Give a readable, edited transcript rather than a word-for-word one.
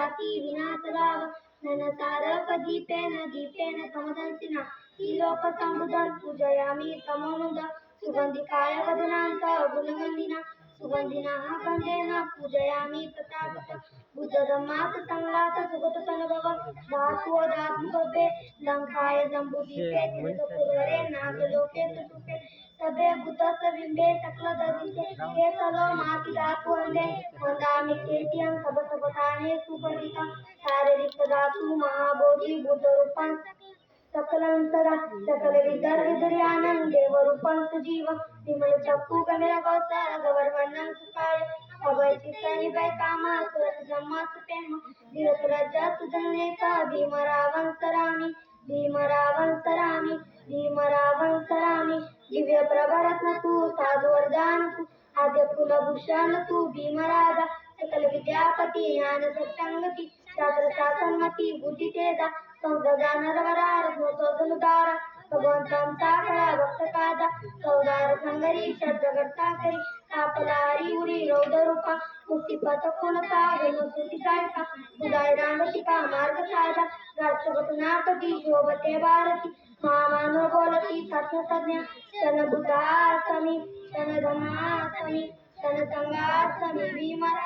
जाती विनाशराव दीपेन समदंसिना ही लोक संबुधन पूजयामी तमोनुद सुगंधिकाय वदनांत गुणगंधिना सुगंधिना गंधेन पूजयामी प्रतापत बुद्ध धम्मात संगात सुगत तनुभव धातु धातुभे लंकाय जंबुदीपे तिरुपुरवरे नागलोके सुतुपे सबे भूत सविंबे सकल ददिते हे सलो माति धातु अंदे वंदामि केतियं सब सबताने सुपंडिता शारीरिक धातु महाबोधि बुद्ध रूपं सकलंतरा सकल विदर विदरी आनंद देव रूपं सजीव विमल चक्कु गमेरा गौतर गवर्वणं सुखाय अभय चित्तनि भय काम सुरत जम्मा सुपेम धीरत राजा सुजनेता भीमरावं सरामि दिव्य प्रभरत्न तू साधु वरदान तू आद्य कुलभूषण तू भीमराजा सकल विद्यापती ज्ञान सत्संगती शास्त्र शासनमती बुद्धि तेजा संसदा नरवरार धनुधार भगवंतं साकळा भक्तकादा सौदार संगरी षड्जगत्ता करी तापलारी उरी रौद्रूपा मुक्तिपथ कोणता वेणुस्तुती गायका उदाय रांगतिका मार्ग साधा राष्ट्रपतनापती शोभते भारती महामानव बोलती सत्सज्ञा शन बुद्धासमी शन धम्मासमी शन संगासमी भीमरा